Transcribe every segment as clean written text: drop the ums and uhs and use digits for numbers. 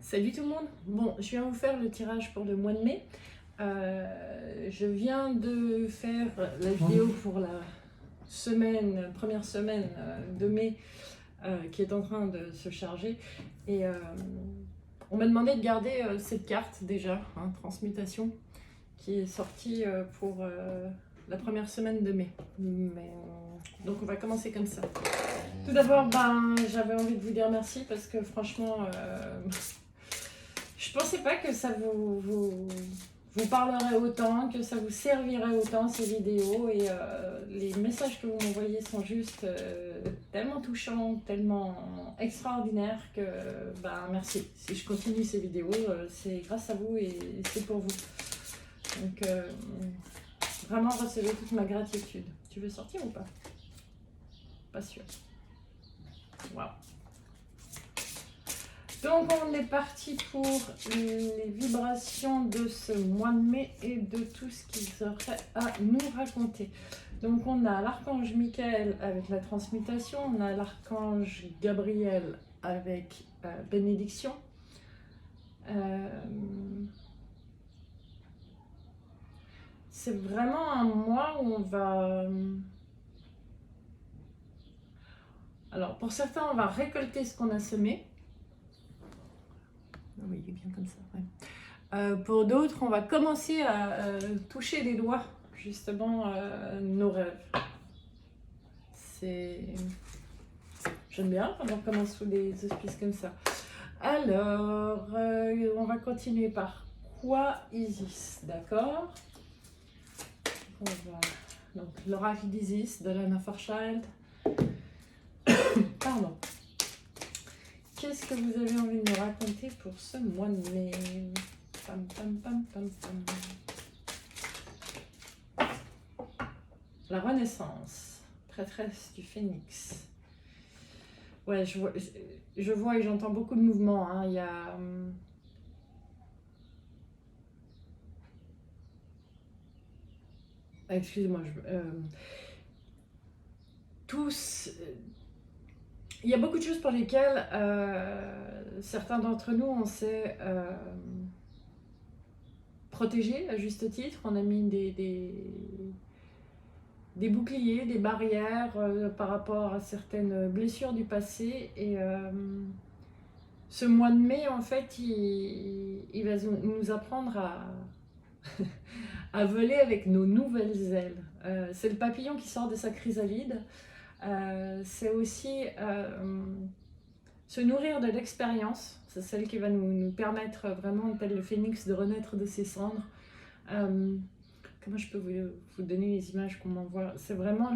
Salut tout le monde. Bon, je viens vous faire le tirage pour le mois de mai. Je viens de faire la vidéo pour la première semaine de mai qui est en train de se charger. Et on m'a demandé de garder cette carte déjà, transmutation, qui est sortie pour la première semaine de mai. Donc on va commencer comme ça. Tout d'abord, j'avais envie de vous dire merci parce que franchement, je pensais pas que ça vous parlerait autant, que ça vous servirait autant ces vidéos, et les messages que vous m'envoyez sont juste tellement touchants, tellement extraordinaires que merci. Si je continue ces vidéos, c'est grâce à vous et c'est pour vous. Donc vraiment recevez toute ma gratitude. Tu veux sortir ou pas? Pas sûr. Wow. Donc on est parti pour les vibrations de ce mois de mai et de tout ce qu'ils auraient à nous raconter. Donc on a l'archange Michael avec la transmutation, on a l'archange Gabriel avec bénédiction. C'est vraiment un mois où on va... Alors pour certains on va récolter ce qu'on a semé. Oui, il est bien comme ça. Ouais. Pour d'autres, on va commencer à toucher des doigts, justement, nos rêves. J'aime bien quand on commence sous des auspices comme ça. Alors, on va continuer par quoi Isis, d'accord? Donc, l'oracle d'Isis de Lana Fairchild. Pardon. Qu'est-ce que vous avez envie de me raconter pour ce mois de mai? Pam, pam, pam, pam, pam. La renaissance, prêtresse du phénix. Ouais, je vois et j'entends beaucoup de mouvements. Hein. Il y a... Excusez-moi, tous... Il y a beaucoup de choses pour lesquelles certains d'entre nous, on s'est protégés à juste titre. On a mis des boucliers, des barrières par rapport à certaines blessures du passé. Et ce mois de mai, en fait, il va nous apprendre à voler avec nos nouvelles ailes. C'est le papillon qui sort de sa chrysalide. C'est aussi se nourrir de l'expérience. C'est celle qui va nous permettre vraiment, tel le phénix, de renaître de ses cendres. Comment je peux vous donner les images qu'on m'envoie? C'est vraiment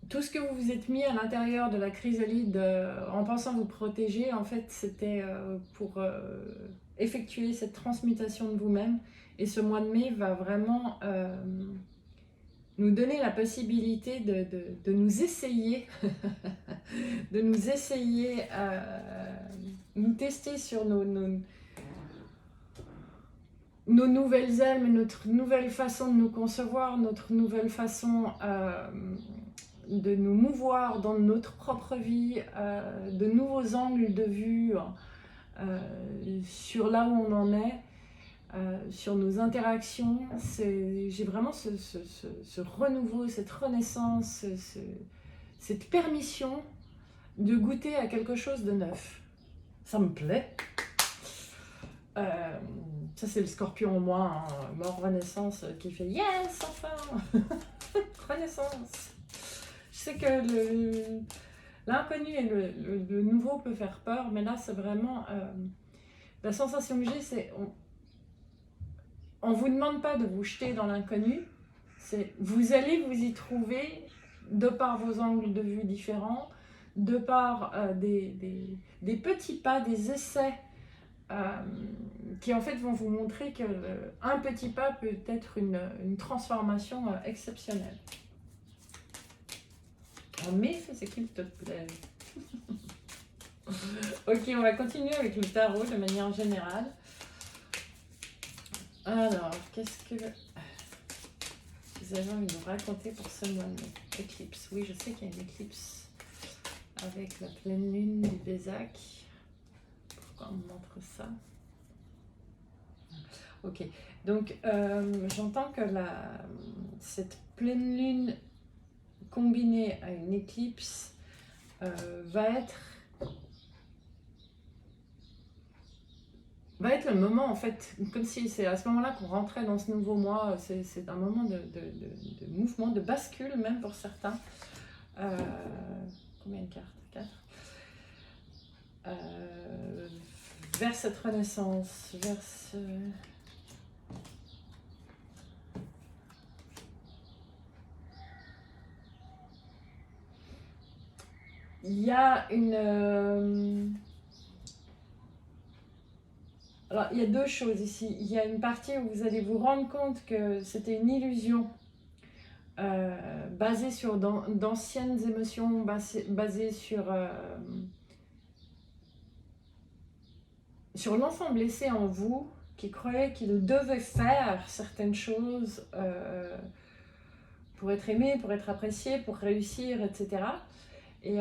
tout ce que vous vous êtes mis à l'intérieur de la chrysalide en pensant vous protéger. En fait, c'était pour effectuer cette transmutation de vous-même. Et ce mois de mai va vraiment nous donner la possibilité de nous essayer, de nous essayer, nous tester sur nos nouvelles ailes, mais notre nouvelle façon de nous concevoir, notre nouvelle façon de nous mouvoir dans notre propre vie, de nouveaux angles de vue sur là où on en est. Sur nos interactions, j'ai vraiment ce renouveau, cette renaissance, cette permission de goûter à quelque chose de neuf. Ça me plaît. Ça c'est le scorpion en moi, hein, mort renaissance, qui fait yes, enfin. Renaissance. Je sais que l'inconnu et le nouveau peut faire peur, mais là c'est vraiment la sensation que j'ai, c'est on ne vous demande pas de vous jeter dans l'inconnu, vous allez vous y trouver de par vos angles de vue différents, de par des petits pas, des essais qui en fait vont vous montrer qu'un petit pas peut être une transformation exceptionnelle. Mais c'est qu'il te plaît. Ok, on va continuer avec le tarot de manière générale. Alors, qu'est-ce que vous avez envie de nous raconter pour ce mois de mai? Éclipse, oui, je sais qu'il y a une éclipse avec la pleine lune du Vésac. pourquoi on me montre ça? Ok, donc j'entends que cette pleine lune combinée à une éclipse va être le moment, en fait, comme si c'est à ce moment-là qu'on rentrait dans ce nouveau mois. C'est un moment de mouvement, de bascule même pour certains. Combien de cartes? 4. Vers cette renaissance, vers ce... Il y a une... Alors, il y a deux choses ici. Il y a une partie où vous allez vous rendre compte que c'était une illusion basée sur d'anciennes émotions, basée sur l'enfant blessé en vous qui croyait qu'il devait faire certaines choses pour être aimé, pour être apprécié, pour réussir, etc. Et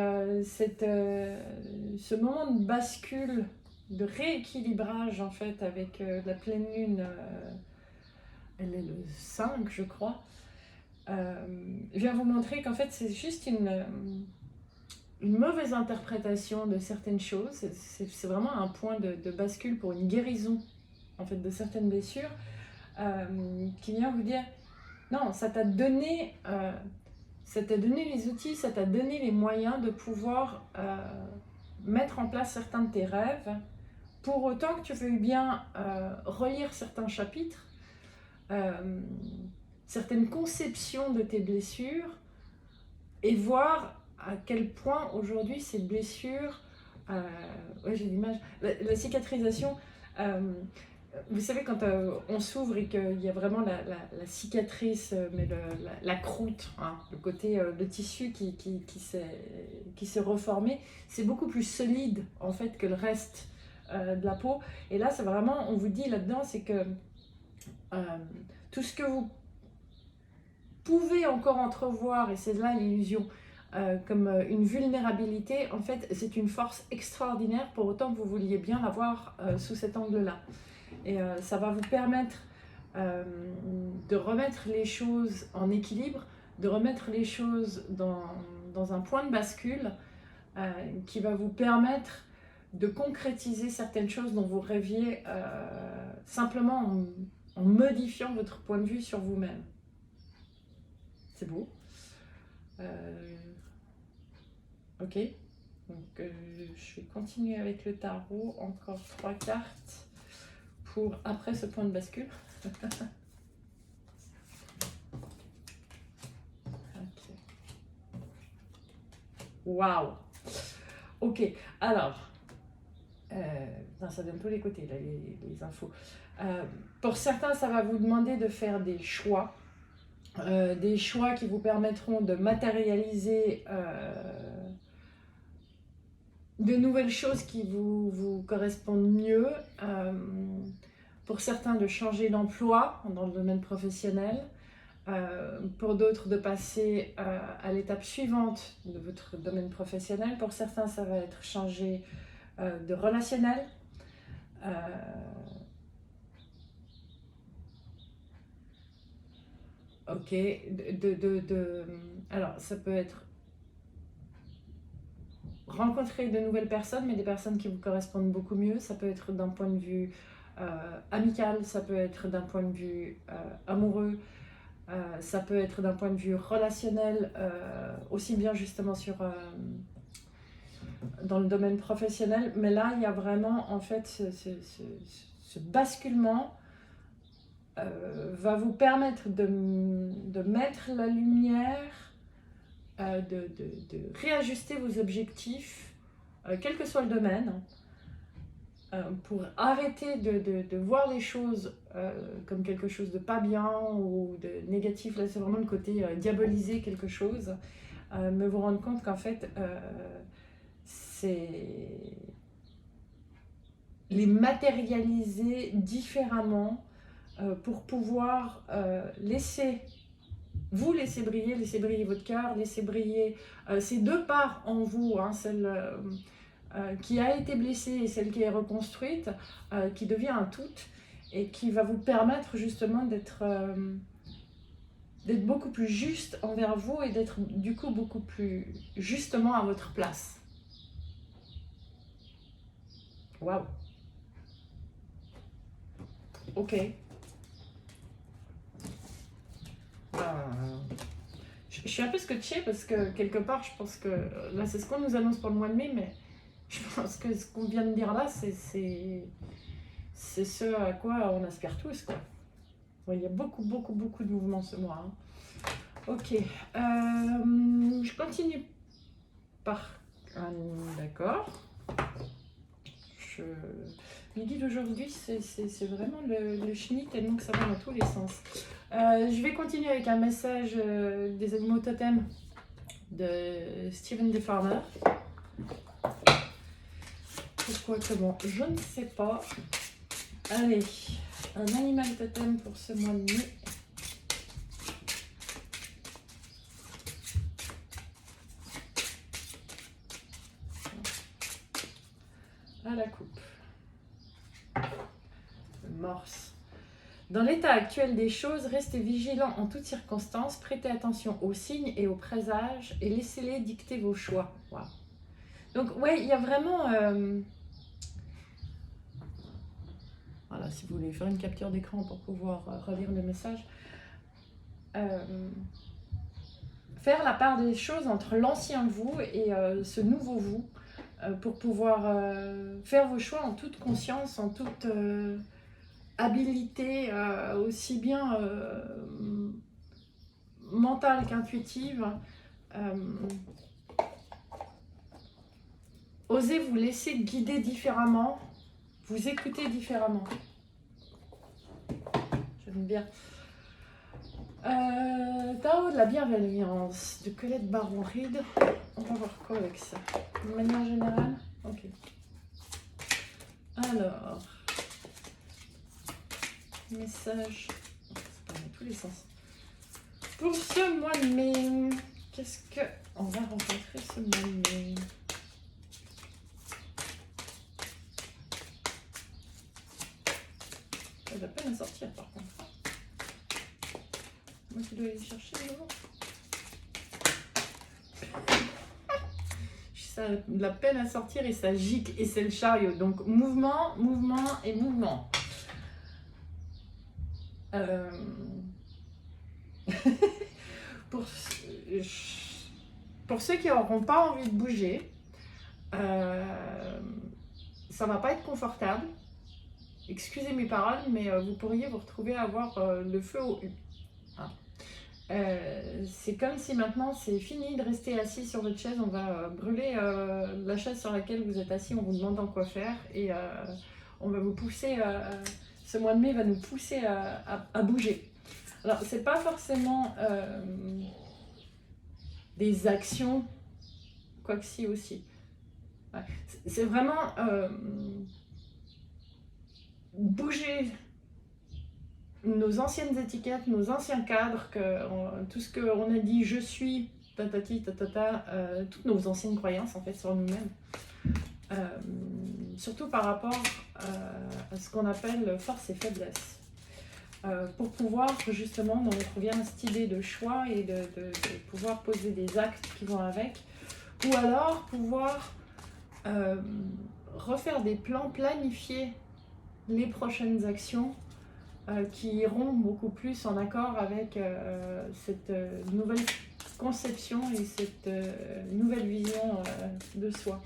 ce moment de bascule, de rééquilibrage en fait avec la pleine lune, elle est le 5 je crois, vient vous montrer qu'en fait c'est juste une mauvaise interprétation de certaines choses. C'est vraiment un point de bascule pour une guérison en fait de certaines blessures qui vient vous dire non, ça t'a donné les outils, ça t'a donné les moyens de pouvoir mettre en place certains de tes rêves. Pour autant que tu veuilles bien relire certains chapitres, certaines conceptions de tes blessures et voir à quel point aujourd'hui ces blessures, ouais, j'ai l'image, la cicatrisation, vous savez quand on s'ouvre et qu'il y a vraiment la cicatrice, mais la croûte, hein, le côté, le tissu qui s'est reformé, c'est beaucoup plus solide en fait que le reste de la peau. Et là c'est vraiment, on vous dit là-dedans, c'est que tout ce que vous pouvez encore entrevoir, et c'est là l'illusion, comme une vulnérabilité, en fait c'est une force extraordinaire, pour autant que vous vouliez bien la voir sous cet angle-là. Et ça va vous permettre de remettre les choses en équilibre, de remettre les choses dans un point de bascule qui va vous permettre de concrétiser certaines choses dont vous rêviez simplement en modifiant votre point de vue sur vous-même. C'est beau. Ok, donc je vais continuer avec le tarot, encore 3 cartes pour après ce point de bascule. Waouh. Ok, alors, ça donne tous les côtés, là, les infos. Pour certains, ça va vous demander de faire des choix qui vous permettront de matérialiser de nouvelles choses qui vous correspondent mieux. Pour certains, de changer d'emploi dans le domaine professionnel. Pour d'autres, de passer à l'étape suivante de votre domaine professionnel. Pour certains, ça va être changer de relationnel. Ok, alors ça peut être rencontrer de nouvelles personnes, mais des personnes qui vous correspondent beaucoup mieux. Ça peut être d'un point de vue amical, ça peut être d'un point de vue amoureux, ça peut être d'un point de vue relationnel, aussi bien justement dans le domaine professionnel. Mais là, il y a vraiment en fait ce basculement va vous permettre de mettre la lumière, de réajuster vos objectifs, quel que soit le domaine, pour arrêter de voir les choses comme quelque chose de pas bien ou de négatif. Là, c'est vraiment le côté diaboliser quelque chose, mais vous rendre compte qu'en fait, c'est les matérialiser différemment pour pouvoir laisser briller votre cœur, laisser briller ces deux parts en vous, hein, celle qui a été blessée et celle qui est reconstruite, qui devient un tout et qui va vous permettre justement d'être beaucoup plus juste envers vous et d'être du coup beaucoup plus justement à votre place. Waouh. Ok. Je suis un peu scotchée parce que quelque part, je pense que là, c'est ce qu'on nous annonce pour le mois de mai, mais je pense que ce qu'on vient de dire là, c'est ce à quoi on aspire tous, quoi. Ouais, il y a beaucoup de mouvements ce mois. Hein. Ok. Je continue par... D'accord. Le guide d'aujourd'hui, c'est vraiment le chenille tellement que ça va dans tous les sens. Je vais continuer avec un message des animaux totems de Steven D. Farmer. Pourquoi, comment, je ne sais pas. Allez, un animal totem pour ce mois de mai. À la coupe. Morse. Dans l'état actuel des choses, restez vigilants en toutes circonstances, prêtez attention aux signes et aux présages et laissez-les dicter vos choix. Wow. Donc ouais, il y a vraiment... Voilà, si vous voulez faire une capture d'écran pour pouvoir relire le message. Faire la part des choses entre l'ancien vous et ce nouveau vous pour pouvoir faire vos choix en toute conscience, en toute habilité, aussi bien mentale qu'intuitive. Osez vous laisser guider différemment, vous écouter différemment. J'aime bien. Tao de la bienveillance de Colette Baron-Reid. On va voir quoi avec ça. De manière générale. Ok. Alors. Message. Ça part dans tous les sens. Pour ce mois de mai, qu'est-ce que on va rencontrer ce mois de mai? Ça va peine à sortir par contre. Moi qui dois aller chercher le moment. Ça a de la peine à sortir et ça gicle et c'est le chariot. Donc mouvement, mouvement et mouvement. Pour ceux qui n'auront pas envie de bouger, ça va pas être confortable. Excusez mes paroles, mais vous pourriez vous retrouver à avoir le feu au U. Hein. C'est comme si maintenant c'est fini de rester assis sur votre chaise, on va brûler la chaise sur laquelle vous êtes assis en vous demandant quoi faire et on va vous pousser, ce mois de mai va nous pousser à bouger. Alors c'est pas forcément des actions, quoique si aussi. Ouais. C'est vraiment bouger nos anciennes étiquettes, nos anciens cadres, tout ce qu'on a dit je suis, tatati, tatata, toutes nos anciennes croyances en fait sur nous-mêmes. Surtout par rapport à ce qu'on appelle force et faiblesse. Pour pouvoir justement, on revient à cette idée de choix et de pouvoir poser des actes qui vont avec, ou alors pouvoir refaire des plans, planifier les prochaines actions qui iront beaucoup plus en accord avec cette nouvelle conception et cette nouvelle vision de soi.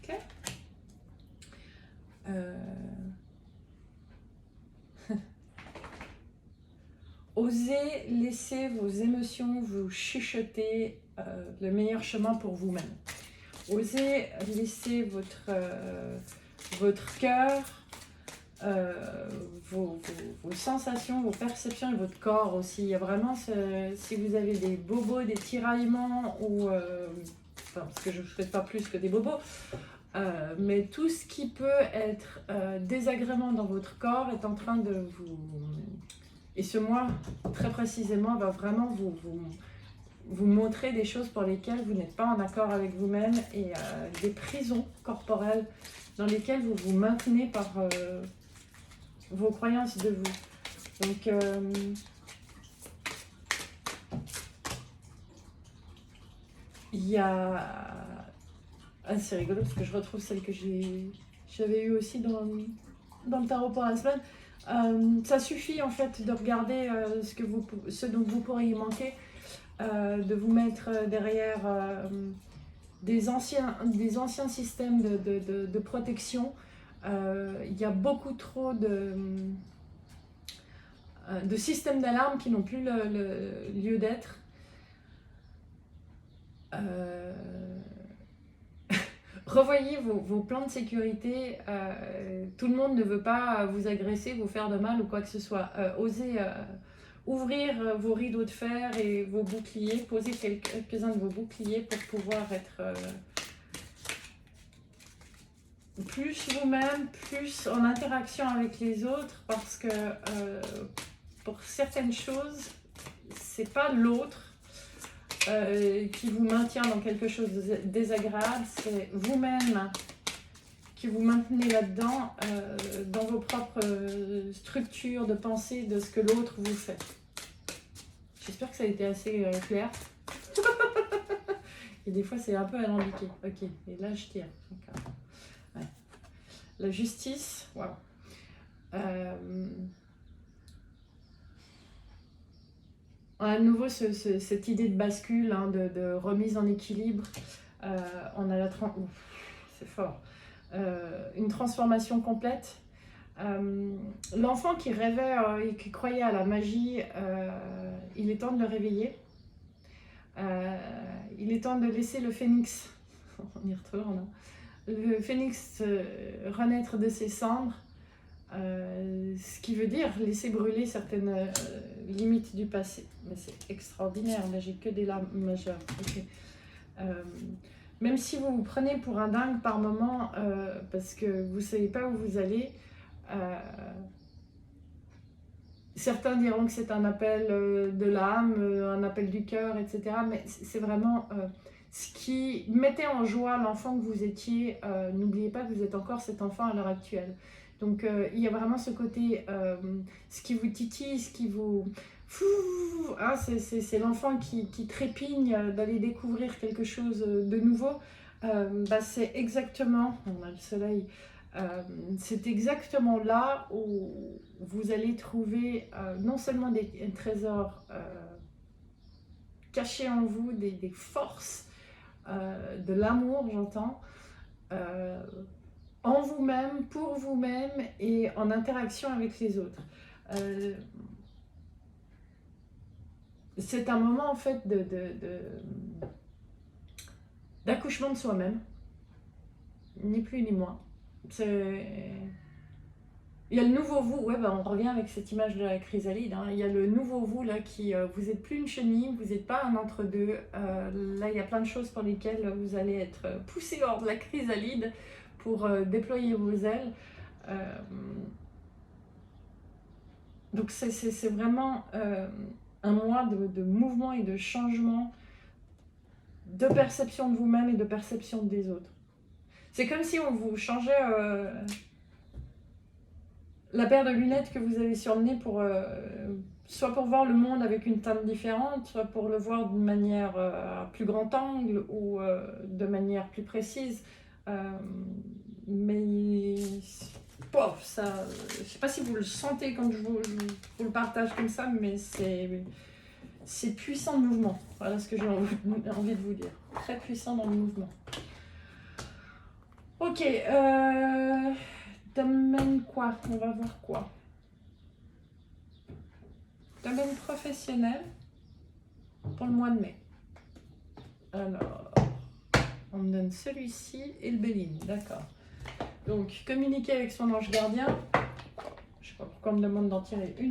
Ok. Osez laisser vos émotions vous chuchoter le meilleur chemin pour vous-même. Osez laisser votre cœur, vos sensations, vos perceptions et votre corps aussi. Il y a vraiment, si vous avez des bobos, des tiraillements, ou, parce que je ne souhaite pas plus que des bobos, mais tout ce qui peut être désagrément dans votre corps est en train de vous... Et ce mois, très précisément, va vraiment vous montrer des choses pour lesquelles vous n'êtes pas en accord avec vous-même et des prisons corporelles dans lesquelles vous vous maintenez par vos croyances de vous. Donc, il y a... Ah, c'est rigolo parce que je retrouve celle que j'avais eue aussi dans le tarot pour la semaine. Ça suffit en fait de regarder ce dont vous pourriez manquer, de vous mettre derrière des anciens systèmes de protection. Il y a beaucoup trop de systèmes d'alarme qui n'ont plus le lieu d'être. Revoyez vos plans de sécurité. Tout le monde ne veut pas vous agresser, vous faire de mal ou quoi que ce soit. Osez ouvrir vos rideaux de fer et vos boucliers, poser quelques-uns de vos boucliers pour pouvoir être plus vous-même, plus en interaction avec les autres, parce que pour certaines choses, c'est pas l'autre qui vous maintient dans quelque chose de désagréable, c'est vous-même qui vous maintenez là-dedans, dans vos propres structures de pensée de ce que l'autre vous fait. J'espère que ça a été assez clair. Et des fois, c'est un peu alambiqué. Ok, et là, je tire. Ouais. La justice, waouh. À nouveau, cette idée de bascule, hein, de remise en équilibre. On a c'est fort. Une transformation complète. L'enfant qui rêvait et qui croyait à la magie, il est temps de le réveiller. Il est temps de laisser le phénix, on y retourne, hein, le phénix renaître de ses cendres. Ce qui veut dire laisser brûler certaines limites du passé. Mais c'est extraordinaire, là j'ai que des larmes majeures. Okay. Même si vous vous prenez pour un dingue par moment, parce que vous ne savez pas où vous allez, certains diront que c'est un appel de l'âme, un appel du cœur, etc. Mais c'est vraiment ce qui mettait en joie l'enfant que vous étiez. N'oubliez pas que vous êtes encore cet enfant à l'heure actuelle. Donc il y a vraiment ce côté, ce qui vous titille, ce qui vous... Ah, c'est l'enfant qui trépigne d'aller découvrir quelque chose de nouveau. C'est exactement, on a le soleil, c'est exactement là où vous allez trouver non seulement des trésors cachés en vous, des forces, de l'amour, j'entends, en vous-même, pour vous-même et en interaction avec les autres. C'est un moment en fait d'accouchement de soi-même, ni plus ni moins. Il y a le nouveau vous, ouais, on revient avec cette image de la chrysalide, hein. Il y a le nouveau vous là qui, vous n'êtes plus une chenille, vous n'êtes pas un entre-deux. Là il y a plein de choses pour lesquelles vous allez être poussé hors de la chrysalide pour déployer vos ailes. Donc c'est vraiment un mois de mouvement et de changement, de perception de vous-même et de perception des autres. C'est comme si on vous changeait la paire de lunettes que vous avez sur le nez pour, soit pour voir le monde avec une teinte différente, soit pour le voir d'une manière à plus grand angle ou de manière plus précise. Mais ça, je ne sais pas si vous le sentez quand je vous le partage comme ça, mais c'est puissant le mouvement. Voilà ce que j'ai envie de vous dire. Très puissant dans le mouvement. Ok, domaine quoi? On va voir quoi? Domaine professionnel pour le mois de mai. Alors, on me donne celui-ci et le Béline, d'accord. Donc, communiquer avec son ange gardien. Je ne sais pas pourquoi on me demande d'en tirer une.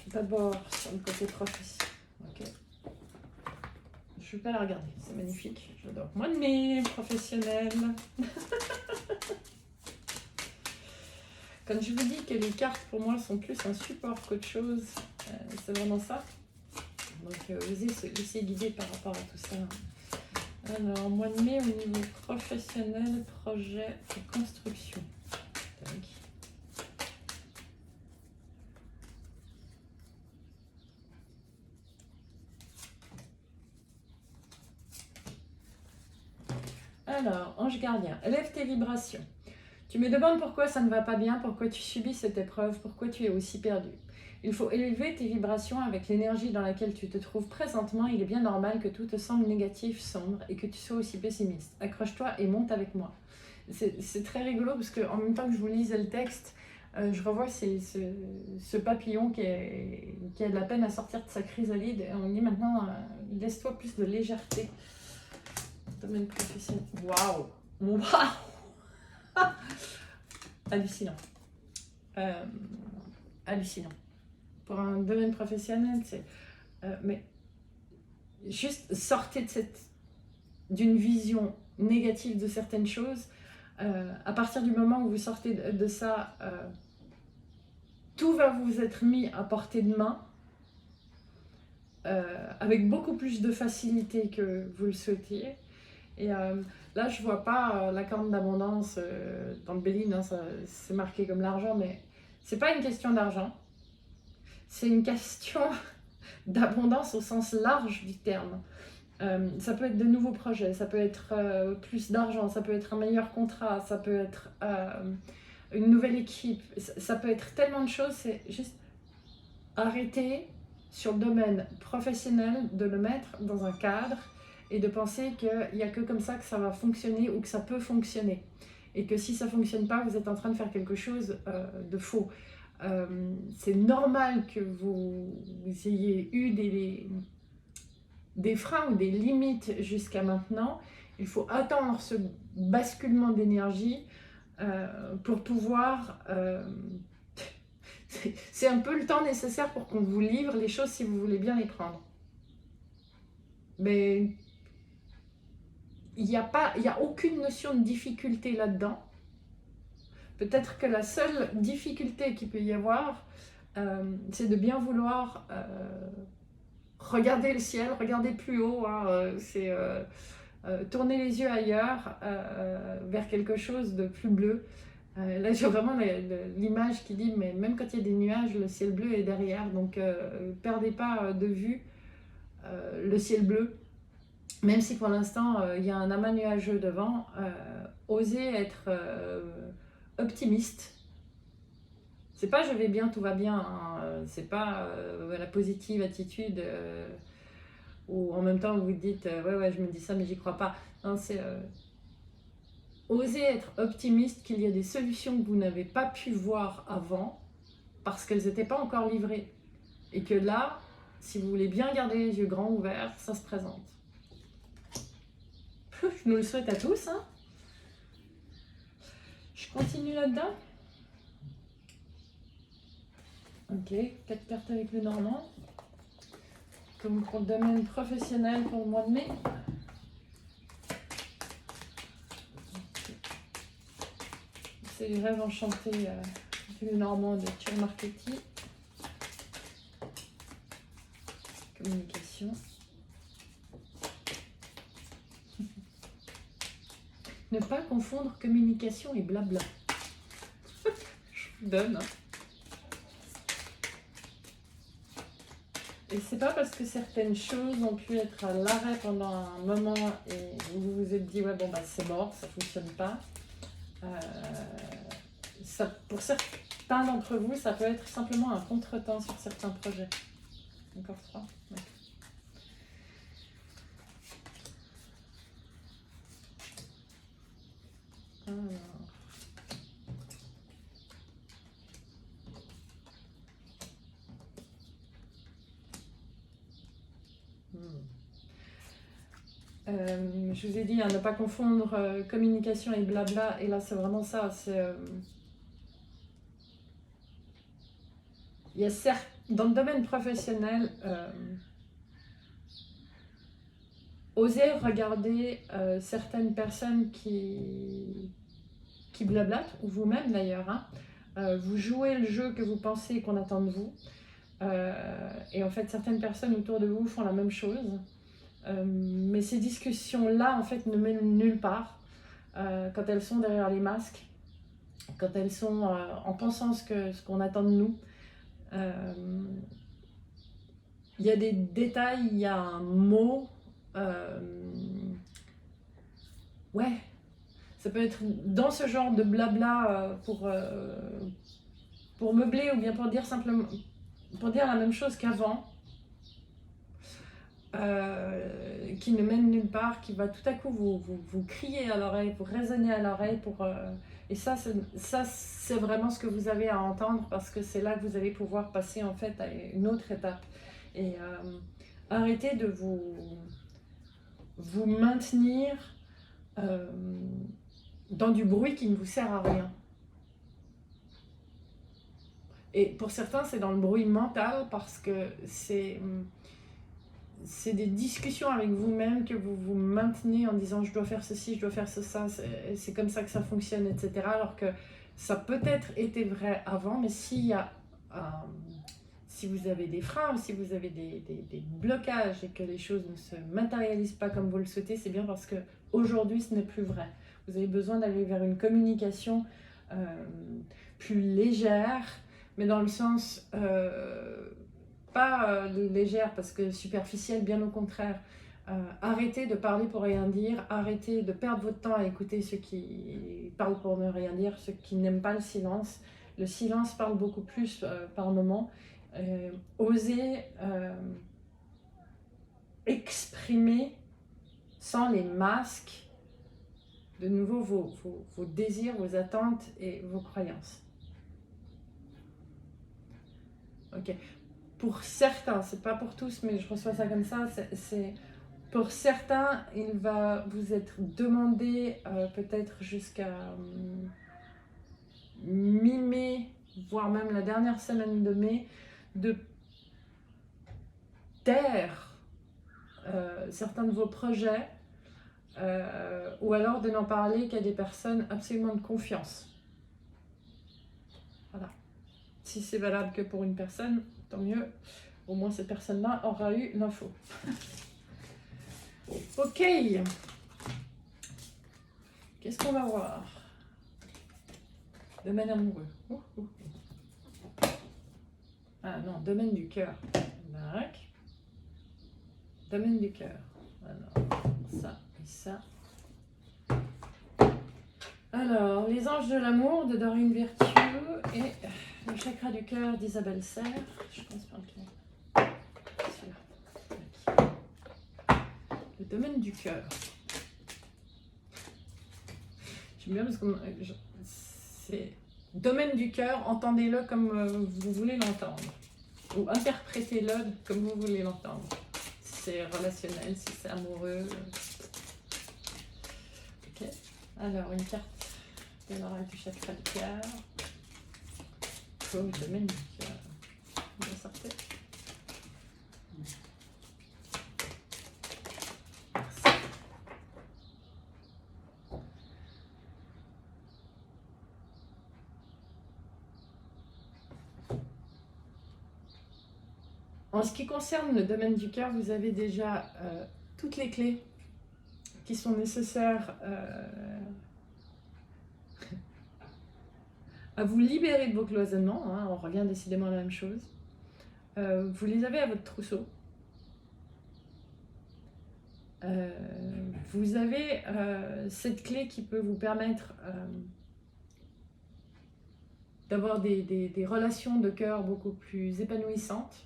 D'abord, sur le côté professionnel. Ok. Je ne vais pas la regarder, c'est magnifique. J'adore. Mois de mai, professionnel. Quand je vous dis que les cartes, pour moi, sont plus un support qu'autre chose, c'est vraiment ça. Donc osez se laisser guider par rapport à tout ça. Alors, mois de mai au niveau professionnel, projet et construction. Tac. Alors, ange gardien, élève tes vibrations. Tu me demandes pourquoi ça ne va pas bien, pourquoi tu subis cette épreuve, pourquoi tu es aussi perdu. Il faut élever tes vibrations avec l'énergie dans laquelle tu te trouves présentement. Il est bien normal que tout te semble négatif, sombre et que tu sois aussi pessimiste. Accroche-toi et monte avec moi. C'est très rigolo parce qu'en même temps que je vous lisais le texte, je revois ce papillon qui a de la peine à sortir de sa chrysalide. Et on dit maintenant, laisse-toi plus de légèreté. Domaine professionnel. Waouh! Waouh! Hallucinant. Hallucinant. Pour un domaine professionnel, c'est... mais juste sortez d'une vision négative de certaines choses. À partir du moment où vous sortez de ça, tout va vous être mis à portée de main avec beaucoup plus de facilité que vous le souhaitiez. Et là, je vois pas la corne d'abondance dans le Béline, hein, c'est marqué comme l'argent, mais c'est pas une question d'argent. C'est une question d'abondance au sens large du terme. Ça peut être de nouveaux projets, ça peut être plus d'argent, ça peut être un meilleur contrat, ça peut être une nouvelle équipe, ça peut être tellement de choses. C'est juste arrêter sur le domaine professionnel de le mettre dans un cadre et de penser qu'il n'y a que comme ça que ça va fonctionner ou que ça peut fonctionner. Et que si ça ne fonctionne pas, vous êtes en train de faire quelque chose de faux. C'est normal que vous ayez eu des freins ou des limites jusqu'à maintenant. Il faut attendre ce basculement d'énergie pour pouvoir... c'est un peu le temps nécessaire pour qu'on vous livre les choses si vous voulez bien les prendre. Mais il n'y a aucune notion de difficulté là-dedans. Peut-être que la seule difficulté qu'il peut y avoir, c'est de bien vouloir regarder le ciel, regarder plus haut, hein, c'est tourner les yeux ailleurs, vers quelque chose de plus bleu. Là, j'ai vraiment l'image qui dit, mais même quand il y a des nuages, le ciel bleu est derrière, donc perdez pas de vue le ciel bleu. Même si pour l'instant, il y a un amas nuageux devant, osez être optimiste. C'est pas je vais bien, tout va bien, hein. C'est pas la positive attitude où en même temps vous vous dites ouais, je me dis ça, mais j'y crois pas. Non, c'est oser être optimiste qu'il y a des solutions que vous n'avez pas pu voir avant parce qu'elles n'étaient pas encore livrées. Et que là, si vous voulez bien garder les yeux grands ouverts, ça se présente. Je nous le souhaite à tous. Hein. Je continue là-dedans. Ok, 4 cartes avec le Normand. Comme pour le domaine professionnel pour le mois de mai. C'est les rêves enchantés du Normand de Thierry Marchetti. Communication. Ne pas confondre communication et blabla. Je vous donne. Hein. Et c'est pas parce que certaines choses ont pu être à l'arrêt pendant un moment et vous vous êtes dit ouais bon bah c'est mort, ça fonctionne pas. Ça, pour certains d'entre vous, ça peut être simplement un contretemps sur certains projets. Encore 3. Ouais. Alors. Je vous ai dit, hein, ne pas confondre communication et blabla, et là c'est vraiment ça. Il y a certes, dans le domaine professionnel, oser regarder certaines personnes qui blablatent, ou vous-même d'ailleurs, hein, vous jouez le jeu que vous pensez qu'on attend de vous. Et en fait, certaines personnes autour de vous font la même chose. Mais ces discussions-là, en fait, ne mènent nulle part quand elles sont derrière les masques, quand elles sont en pensant ce qu'on attend de nous. Il y a des détails, il y a un mot. Ouais, ça peut être dans ce genre de blabla pour meubler ou bien pour dire simplement, pour dire la même chose qu'avant, qui ne mène nulle part, qui va tout à coup vous crier à l'oreille, vous résonner à l'oreille. Et ça, c'est vraiment ce que vous avez à entendre, parce que c'est là que vous allez pouvoir passer en fait à une autre étape. Et arrêtez de vous maintenir dans du bruit qui ne vous sert à rien. Et pour certains, c'est dans le bruit mental, parce que c'est des discussions avec vous-même que vous vous maintenez en disant je dois faire ceci, je dois faire ça, c'est comme ça que ça fonctionne, etc. Alors que ça peut-être été vrai avant, mais si vous avez des freins, si vous avez des blocages et que les choses ne se matérialisent pas comme vous le souhaitez, c'est bien parce que aujourd'hui ce n'est plus vrai. Vous avez besoin d'aller vers une communication plus légère, mais dans le sens pas légère parce que superficielle, bien au contraire. Arrêtez de parler pour rien dire, arrêtez de perdre votre temps à écouter ceux qui parlent pour ne rien dire, ceux qui n'aiment pas le silence. Le silence parle beaucoup plus par moment. Osez exprimer sans les masques de nouveau vos désirs, vos attentes et vos croyances. Ok. Pour certains, c'est pas pour tous, mais je reçois ça comme ça, pour certains, il va vous être demandé peut-être jusqu'à mi-mai, voire même la dernière semaine de mai, de taire certains de vos projets ou alors de n'en parler qu'à des personnes absolument de confiance. Voilà. Si c'est valable que pour une personne, tant mieux. Au moins cette personne-là aura eu l'info. Ok. Qu'est-ce qu'on va voir? Domaine amoureux. Ah non, domaine du cœur. Barak. Domaine du cœur. Alors, ça et ça. Alors, les anges de l'amour de Doreen Virtue et le chakra du cœur d'Isabelle Serre. Je pense par lequel. Celui-là. Le domaine du cœur. J'aime bien parce que c'est domaine du cœur, entendez-le comme vous voulez l'entendre. Ou interprétez-le comme vous voulez l'entendre. Si c'est relationnel, si c'est amoureux. Ok. Alors, une carte de l'oracle du chakra du cœur. Pour le domaine du cœur. On va sortir. En ce qui concerne le domaine du cœur, vous avez déjà toutes les clés qui sont nécessaires à vous libérer de vos cloisonnements. Hein, on revient décidément à la même chose. Vous les avez à votre trousseau. Vous avez cette clé qui peut vous permettre d'avoir des relations de cœur beaucoup plus épanouissantes.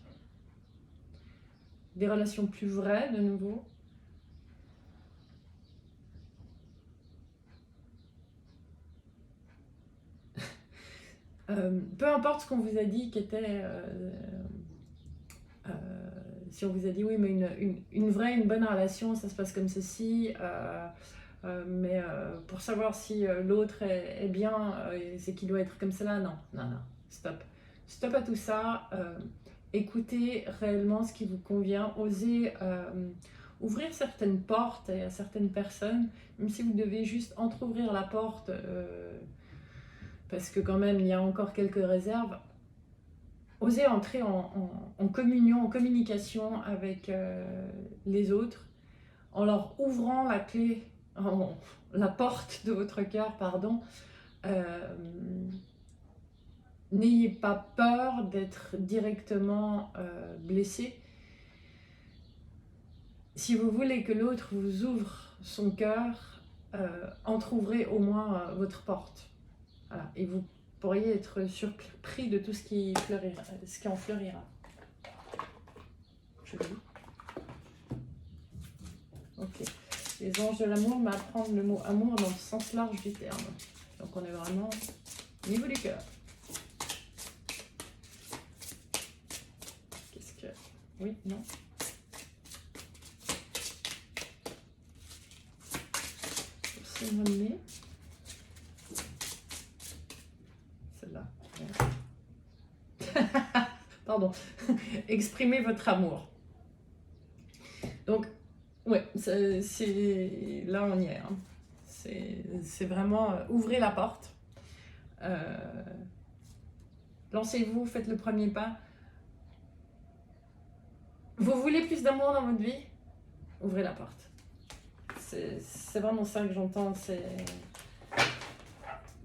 Des relations plus vraies, de nouveau. Peu importe ce qu'on vous a dit qui était... si on vous a dit oui, mais une vraie, une bonne relation, ça se passe comme ceci, mais pour savoir si l'autre est bien, c'est qu'il doit être comme cela, non, stop. Stop à tout ça. Écoutez réellement ce qui vous convient, osez ouvrir certaines portes à certaines personnes, même si vous devez juste entrouvrir la porte, parce que quand même il y a encore quelques réserves. Osez entrer en communion, en communication avec les autres, en leur ouvrant la clé, la porte de votre cœur, pardon. N'ayez pas peur d'être directement blessé. Si vous voulez que l'autre vous ouvre son cœur, entrouvrez au moins votre porte. Voilà. Et vous pourriez être surpris de tout ce qui en fleurira. Je lis. Ok. Les anges de l'amour m'apprennent le mot amour dans le sens large du terme. Donc on est vraiment au niveau du cœur. Qu'est-ce que... Oui, non. C'est le mois de mai. Celle-là. Pardon. Exprimez votre amour. Donc, ouais, là on y est. Hein. C'est vraiment ouvrez la porte. Lancez-vous, faites le premier pas. Vous voulez plus d'amour dans votre vie? Ouvrez la porte. C'est vraiment ça que j'entends.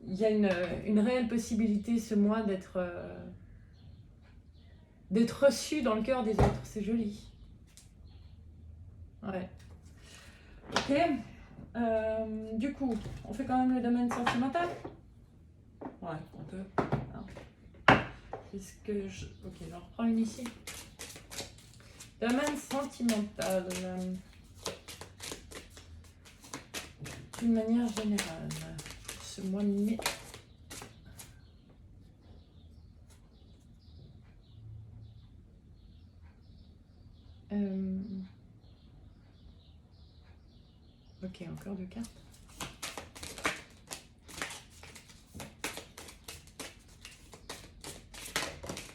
Il y a une réelle possibilité ce mois d'être reçu dans le cœur des autres. C'est joli. Ouais. Ok. Du coup, on fait quand même le domaine sentimental. Ouais, on peut. Est-ce que je... Ok, j'en reprends une ici. Domaine sentimental. D'une manière générale, ce mois de mai. Ok, encore deux cartes.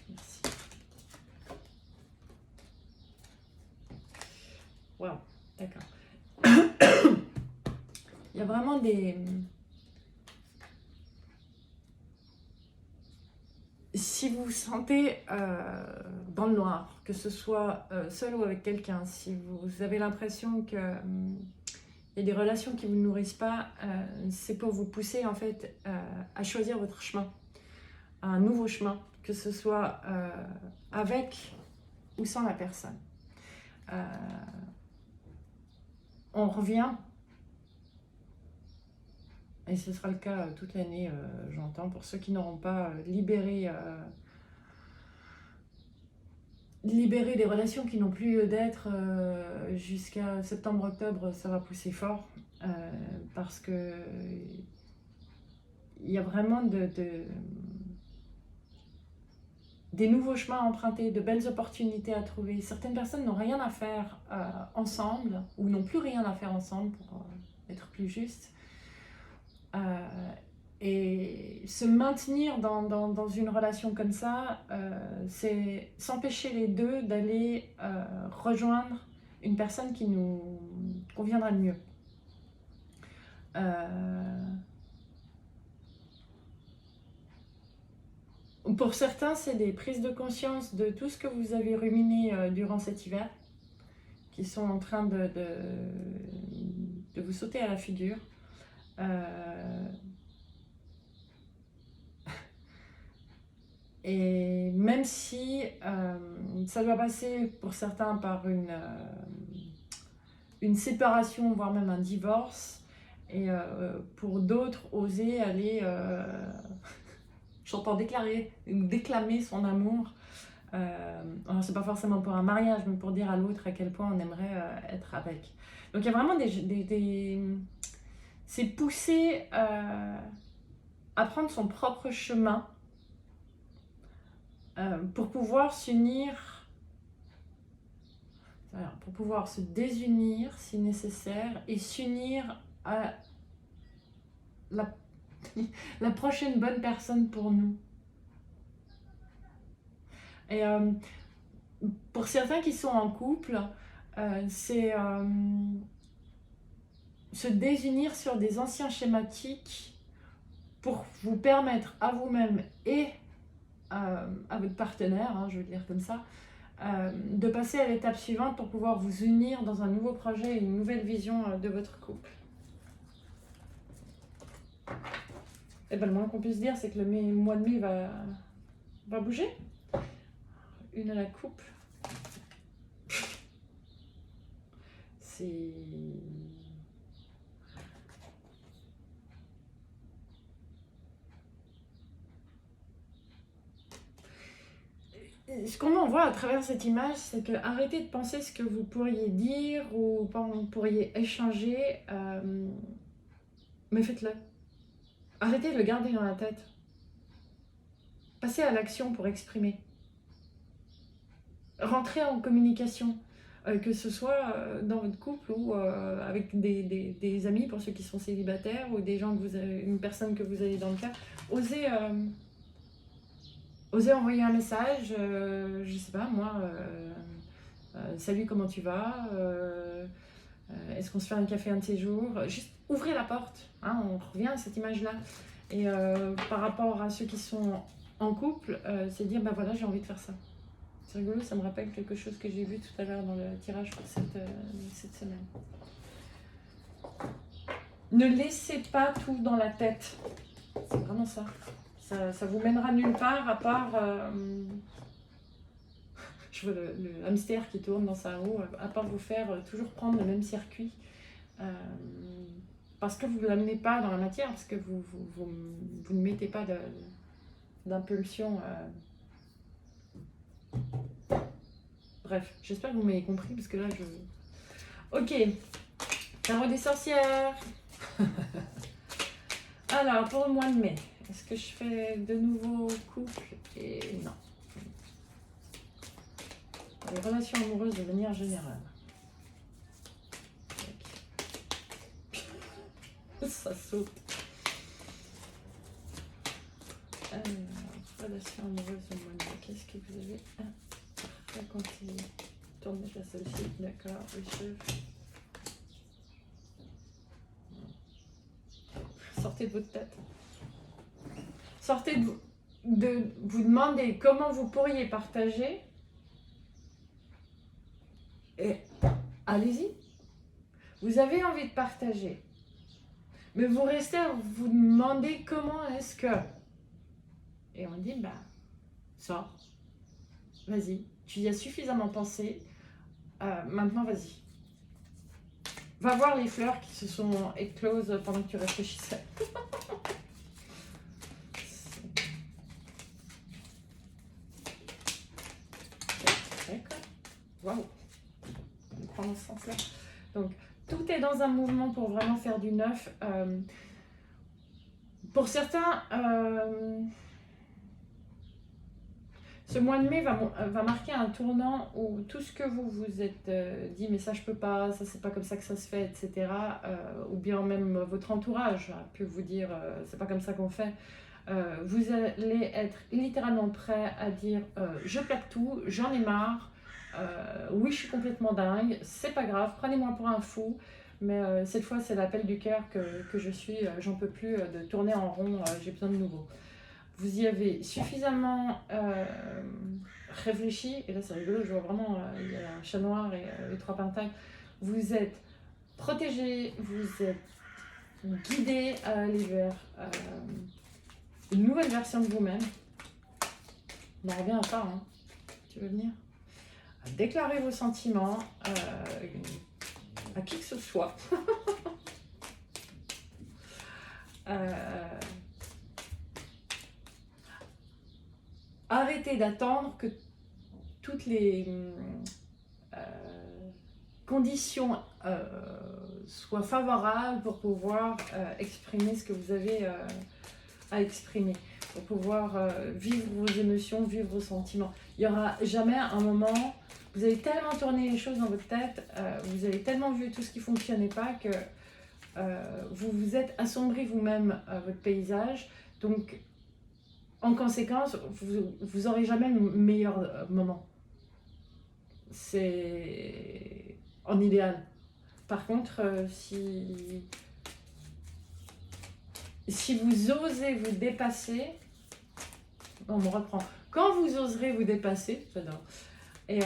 Merci. Wow, d'accord. Il y a vraiment des... Si vous vous sentez dans le noir, que ce soit seul ou avec quelqu'un, si vous avez l'impression que il y a des relations qui ne vous nourrissent pas, c'est pour vous pousser en fait à choisir votre chemin, un nouveau chemin, que ce soit avec ou sans la personne. On revient, et ce sera le cas toute l'année, j'entends, pour ceux qui n'auront pas libéré des relations qui n'ont plus lieu d'être jusqu'à septembre-octobre, ça va pousser fort parce que il y a vraiment des nouveaux chemins à emprunter, de belles opportunités à trouver. Certaines personnes n'ont rien à faire ensemble ou n'ont plus rien à faire ensemble pour être plus juste. Et se maintenir dans une relation comme ça, c'est s'empêcher les deux d'aller rejoindre une personne qui nous conviendra le mieux. Pour certains, c'est des prises de conscience de tout ce que vous avez ruminé durant cet hiver, qui sont en train de vous sauter à la figure. Et même si ça doit passer pour certains par une séparation, voire même un divorce, et pour d'autres, oser aller, j'entends déclamer son amour. Alors c'est pas forcément pour un mariage, mais pour dire à l'autre à quel point on aimerait être avec. Donc il y a vraiment c'est pousser à prendre son propre chemin pour pouvoir s'unir, pour pouvoir se désunir si nécessaire et s'unir à la prochaine bonne personne pour nous. Et pour certains qui sont en couple, c'est se désunir sur des anciens schématiques pour vous permettre à vous-même et à votre partenaire, hein, je veux dire comme ça, de passer à l'étape suivante pour pouvoir vous unir dans un nouveau projet, une nouvelle vision de votre couple. Et ben, le moins qu'on puisse dire, c'est que le mois de mai va bouger. Une à la coupe. C'est... Ce qu'on en voit à travers cette image, c'est que arrêtez de penser ce que vous pourriez dire ou vous pourriez échanger, mais faites-le. Arrêtez de le garder dans la tête. Passez à l'action pour exprimer. Rentrez en communication, que ce soit dans votre couple ou avec des amis pour ceux qui sont célibataires ou des gens que vous avez, une personne que vous avez dans le cas. Osez envoyer un message, je sais pas moi, salut, comment tu vas, est-ce qu'on se fait un café un de ces jours, juste ouvrez la porte, hein, on revient à cette image-là. Et par rapport à ceux qui sont en couple, c'est dire, ben voilà, j'ai envie de faire ça. C'est rigolo, ça me rappelle quelque chose que j'ai vu tout à l'heure dans le tirage pour cette semaine. Ne laissez pas tout dans la tête, c'est vraiment ça. Ça vous mènera nulle part à part... je vois le hamster qui tourne dans sa roue, à part vous faire toujours prendre le même circuit. Parce que vous ne l'amenez pas dans la matière, parce que vous ne mettez pas d'impulsion. Bref, j'espère que vous m'avez compris, parce que là, Ok, tarot des sorcières. Alors, pour le mois de mai, est-ce que je fais de nouveaux couples? Et non. Les relations amoureuses de manière générale. Ça saute. Alors, relations amoureuses de mois de mai. Qu'est-ce que vous avez à raconter? Tournez la celle-ci. D'accord, le chef. Sortez de votre tête. Sortez de vous demander comment vous pourriez partager. Et allez-y. Vous avez envie de partager. Mais vous restez à vous demander comment est-ce que... Et on dit, bah, sors. Vas-y. Tu y as suffisamment pensé. Maintenant, vas-y. Va voir les fleurs qui se sont écloses pendant que tu réfléchissais. D'accord. Waouh. On prend dans ce sens-là. Donc, tout est dans un mouvement pour vraiment faire du neuf. Pour certains, ce mois de mai va marquer un tournant où tout ce que vous vous êtes dit, mais ça je peux pas, ça c'est pas comme ça que ça se fait, etc. Ou bien même votre entourage a pu vous dire, c'est pas comme ça qu'on fait. Vous allez être littéralement prêt à dire, je plaque tout, j'en ai marre. Oui, je suis complètement dingue, c'est pas grave, prenez-moi pour un fou, mais cette fois c'est l'appel du cœur que je suis, j'en peux plus de tourner en rond, j'ai besoin de nouveau. Vous y avez suffisamment réfléchi, et là c'est rigolo, je vois vraiment, il y a un chat noir et les 3 pentacles, vous êtes protégé, vous êtes guidé à aller vers une nouvelle version de vous-même. On en revient à ça, hein. Tu veux venir? Déclarez vos sentiments à qui que ce soit. Arrêtez d'attendre que toutes les conditions soient favorables pour pouvoir exprimer ce que vous avez à exprimer, pour pouvoir vivre vos émotions, vivre vos sentiments. Il n'y aura jamais un moment... Vous avez tellement tourné les choses dans votre tête, vous avez tellement vu tout ce qui ne fonctionnait pas que vous vous êtes assombri vous-même votre paysage. Donc, en conséquence, vous n'aurez jamais le meilleur moment. C'est en idéal. Par contre, si vous osez vous dépasser, on me reprend. Quand vous oserez vous dépasser, j'adore, et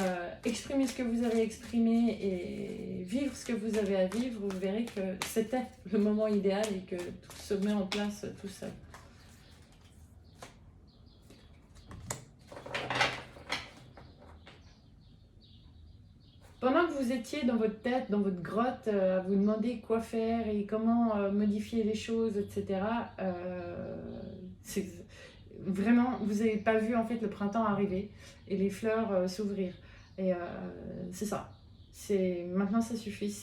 exprimer ce que vous avez exprimé et vivre ce que vous avez à vivre, vous verrez que c'était le moment idéal et que tout se met en place tout seul. Pendant que vous étiez dans votre tête, dans votre grotte, à vous demander quoi faire et comment modifier les choses, etc., vraiment, vous n'avez pas vu en fait le printemps arriver et les fleurs s'ouvrir. Et c'est ça. Maintenant, ça suffit.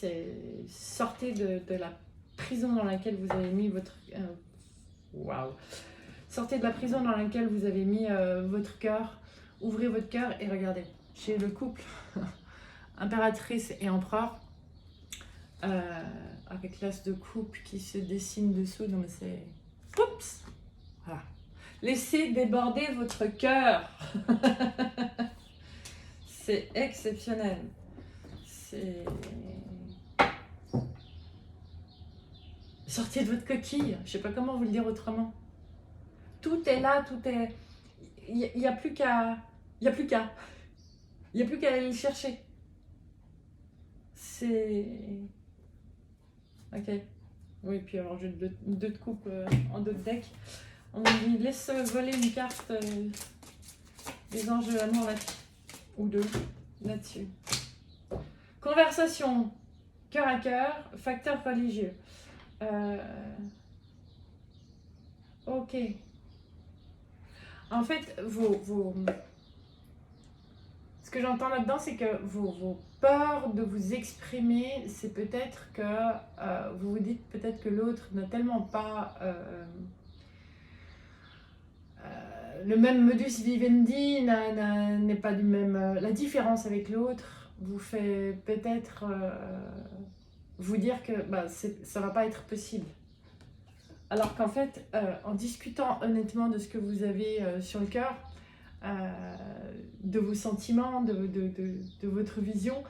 Sortez de la prison dans laquelle vous avez mis votre... Waouh! Sortez de la prison dans laquelle vous avez mis votre cœur. Ouvrez votre cœur et regardez. Chez le couple, impératrice et empereur, avec l'as de coupe qui se dessine dessous. Non mais c'est... Oups! Voilà. Laissez déborder votre cœur. C'est exceptionnel. Sortez de votre coquille. Je ne sais pas comment vous le dire autrement. Tout est là, tout est... Il n'y a plus qu'à... Il n'y a plus qu'à... Il n'y a plus qu'à aller le chercher. C'est... Ok. Oui, puis alors j'ai deux de coupe en deux de deck. On me dit laisse voler une carte des anges de l'amour là-dessus. Ou deux là-dessus. Conversation cœur à cœur, facteur religieux. Ok. En fait, ce que j'entends là-dedans, c'est que vos peurs de vous exprimer, c'est peut-être que vous vous dites peut-être que l'autre n'a tellement pas le même modus vivendi, n'est pas du même... la différence avec l'autre vous fait peut-être vous dire que ça ne va pas être possible. Alors qu'en fait, en discutant honnêtement de ce que vous avez sur le cœur, de vos sentiments, de votre vision,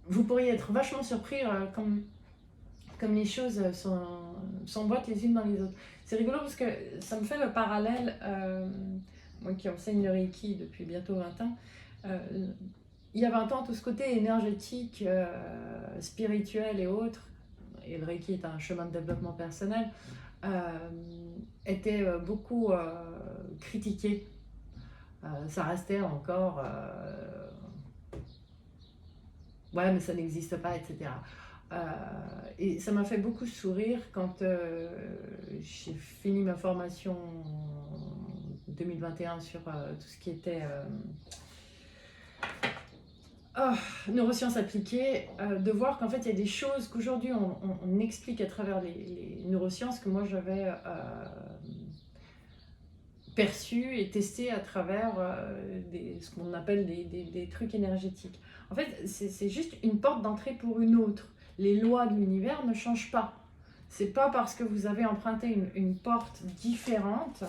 vous pourriez être vachement surpris comme les choses s'emboîtent les unes dans les autres. C'est rigolo parce que ça me fait le parallèle, moi qui enseigne le Reiki depuis bientôt 20 ans, il y a 20 ans, tout ce côté énergétique, spirituel et autres, et le Reiki est un chemin de développement personnel, était beaucoup critiqué. Ça restait encore... ouais, mais ça n'existe pas, etc. Et ça m'a fait beaucoup sourire quand j'ai fini ma formation en 2021 sur tout ce qui était neurosciences appliquées, de voir qu'en fait il y a des choses qu'aujourd'hui on explique à travers les neurosciences que moi j'avais perçues et testées à travers ce qu'on appelle des trucs énergétiques. En fait, c'est juste une porte d'entrée pour une autre. Les lois de l'univers ne changent pas. C'est pas parce que vous avez emprunté une porte différente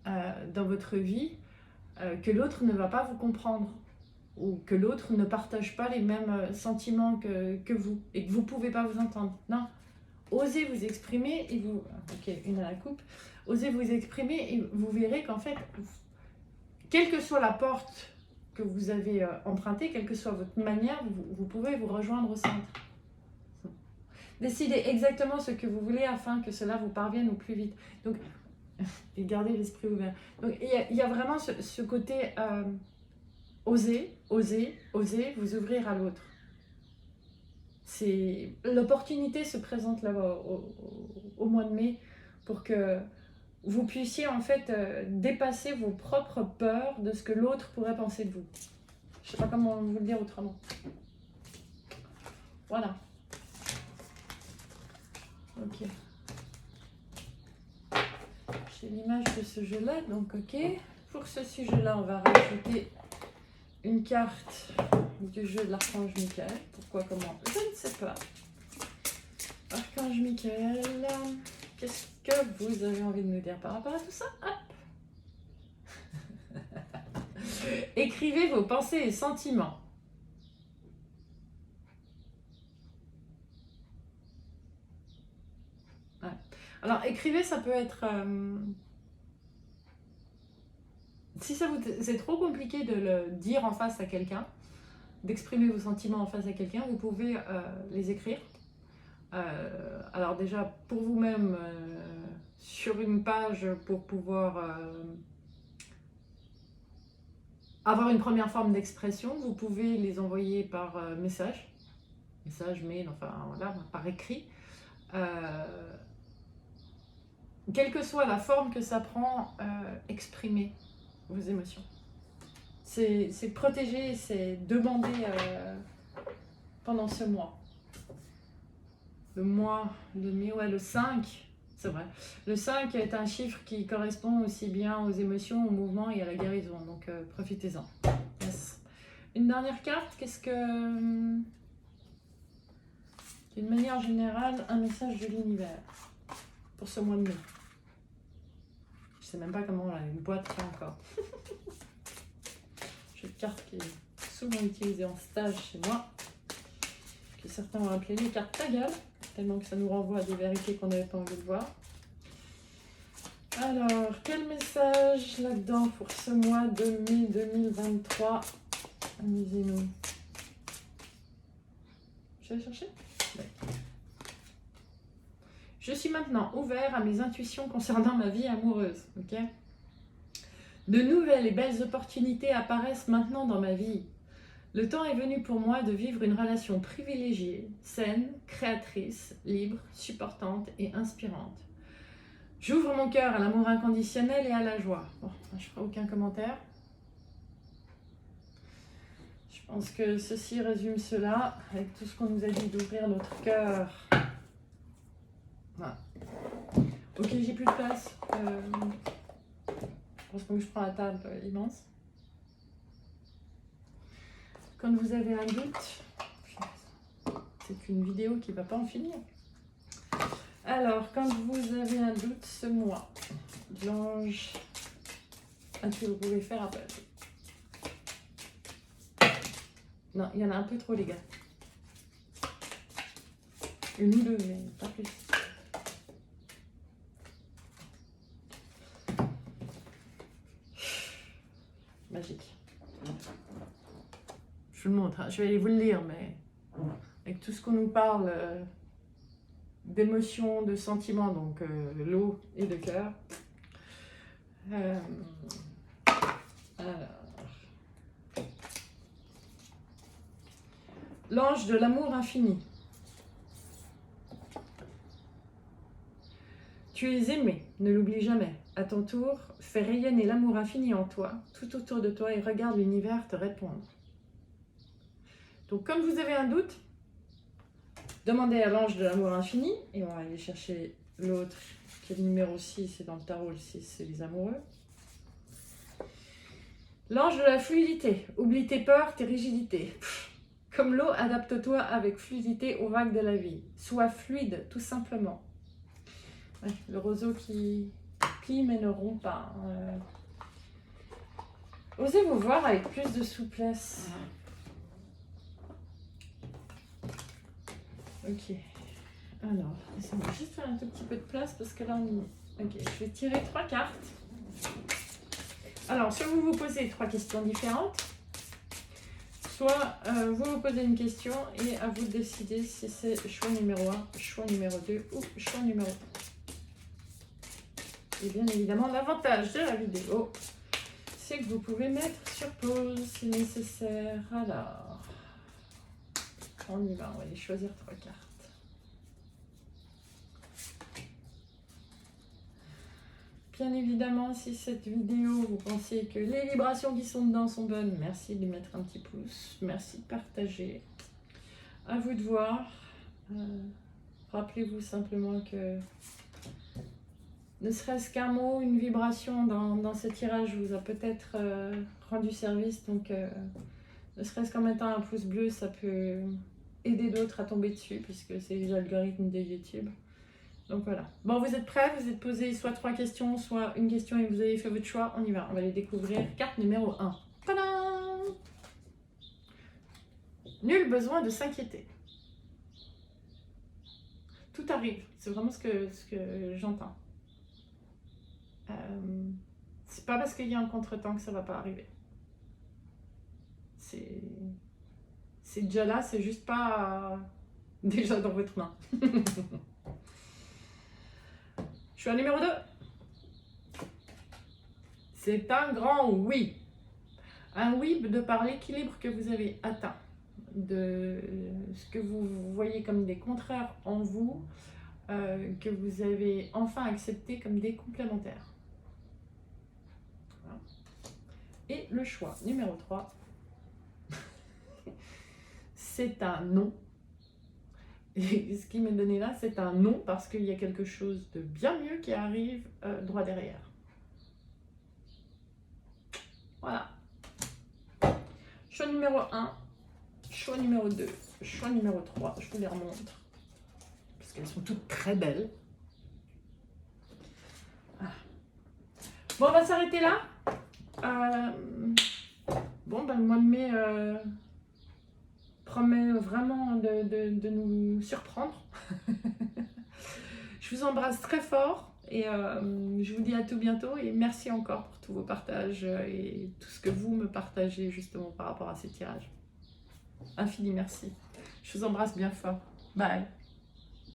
dans votre vie que l'autre ne va pas vous comprendre ou que l'autre ne partage pas les mêmes sentiments que vous et que vous pouvez pas vous entendre. Non, osez vous exprimer et vous... Ok, une à la coupe. Osez vous exprimer et vous verrez qu'en fait, quelle que soit la porte que vous avez empruntée, quelle que soit votre manière, vous pouvez vous rejoindre au centre. Décidez exactement ce que vous voulez afin que cela vous parvienne au plus vite. Donc, et gardez l'esprit ouvert. Donc, il y a vraiment ce côté oser vous ouvrir à l'autre. L'opportunité se présente là au mois de mai pour que vous puissiez en fait dépasser vos propres peurs de ce que l'autre pourrait penser de vous. Je ne sais pas comment vous le dire autrement. Voilà. Ok. J'ai l'image de ce jeu-là, donc ok. Pour ce sujet-là, on va rajouter une carte du jeu de l'archange Michael. Pourquoi, comment? Je ne sais pas. Archange Michael, qu'est-ce que vous avez envie de nous dire par rapport à tout ça? Écrivez vos pensées et sentiments. Ouais. Alors, écrivez, ça peut être... si c'est trop compliqué de le dire en face à quelqu'un, d'exprimer vos sentiments en face à quelqu'un, vous pouvez les écrire. Alors déjà, pour vous-même, sur une page, pour pouvoir avoir une première forme d'expression, vous pouvez les envoyer par message, mail, enfin voilà, par écrit. Quelle que soit la forme que ça prend, exprimez vos émotions. C'est protéger, c'est demander pendant ce mois. Le mois de mai, ouais, le 5, c'est vrai. Le 5 est un chiffre qui correspond aussi bien aux émotions, au mouvement et à la guérison. Donc profitez-en. Yes. Une dernière carte, qu'est-ce que... D'une manière générale, un message de l'univers pour ce mois de mai. Je sais même pas comment une boîte fait encore. J'ai une carte qui est souvent utilisée en stage chez moi, que certains vont appeler les cartes Tagal, tellement que ça nous renvoie à des vérités qu'on n'avait pas envie de voir. Alors, quel message là-dedans pour ce mois de mai 2023? Amusez-nous. Je vais chercher? Ouais. Je suis maintenant ouvert à mes intuitions concernant ma vie amoureuse. Ok. De nouvelles et belles opportunités apparaissent maintenant dans ma vie. Le temps est venu pour moi de vivre une relation privilégiée, saine, créatrice, libre, supportante et inspirante. J'ouvre mon cœur à l'amour inconditionnel et à la joie. Bon, je ne ferai aucun commentaire. Je pense que ceci résume cela, avec tout ce qu'on nous a dit d'ouvrir notre cœur. Voilà. Ok, j'ai plus de place. Je pense que je prends la table immense. Quand vous avez un doute, c'est une vidéo qui ne va pas en finir. Alors, quand vous avez un doute ce mois, l'ange, que vous pouvez faire appel. Non, il y en a un peu trop, les gars. Une ou deux, mais pas plus. Magique. Je vous le montre, hein. Je vais aller vous le lire, mais avec tout ce qu'on nous parle d'émotions, de sentiments, donc l'eau et de cœur. Alors. L'ange de l'amour infini. Tu es aimé, ne l'oublie jamais. À ton tour, fais rayonner l'amour infini en toi, tout autour de toi et regarde l'univers te répondre. Donc, comme vous avez un doute, demandez à l'ange de l'amour infini, et on va aller chercher l'autre, qui est le numéro 6, et dans le tarot, le 6, c'est les amoureux. L'ange de la fluidité. Oublie tes peurs, tes rigidités. Comme l'eau, adapte-toi avec fluidité aux vagues de la vie. Sois fluide, tout simplement. Ouais, le roseau qui plie mais ne rompt pas. Osez vous voir avec plus de souplesse. Ok. Alors, laissez-moi juste faire un tout petit peu de place parce que là, ok, je vais tirer 3 cartes. Alors, soit vous vous posez 3 questions différentes, soit vous vous posez une question et à vous de décider si c'est choix numéro 1, choix numéro 2 ou choix numéro 3. Et bien évidemment, l'avantage de la vidéo, c'est que vous pouvez mettre sur pause si nécessaire. Alors, on y va, on va aller choisir 3 cartes. Bien évidemment, si cette vidéo, vous pensez que les vibrations qui sont dedans sont bonnes, merci de mettre un petit pouce, merci de partager. À vous de voir. Rappelez-vous simplement que ne serait-ce qu'un mot, une vibration dans ce tirage vous a peut-être rendu service. Donc, ne serait-ce qu'en mettant un pouce bleu, ça peut aider d'autres à tomber dessus, puisque c'est les algorithmes de YouTube. Donc voilà. Bon, vous êtes prêts? Vous êtes posé soit 3 questions, soit une question et vous avez fait votre choix. On y va. On va les découvrir. Carte numéro 1. Tadam! Nul besoin de s'inquiéter. tout arrive. C'est vraiment ce que j'entends. C'est pas parce qu'il y a un contretemps que ça va pas arriver. C'est déjà là, c'est juste pas déjà dans votre main. Choix numéro 2. C'est un grand oui. Un oui de par l'équilibre que vous avez atteint, de ce que vous voyez comme des contraires en vous, que vous avez enfin accepté comme des complémentaires. Voilà. Et le choix numéro 3, c'est un non. Et ce qui m'est donné là, c'est un non parce qu'il y a quelque chose de bien mieux qui arrive droit derrière. Voilà. Choix numéro 1, choix numéro 2, choix numéro 3. Je vous les remontre parce qu'elles sont toutes très belles. Ah. Bon, on va s'arrêter là. Bon, ben, le mois de mai promet vraiment de nous surprendre. Je vous embrasse très fort et je vous dis à tout bientôt et merci encore pour tous vos partages et tout ce que vous me partagez justement par rapport à ces tirages. Infini merci. Je vous embrasse bien fort. Bye.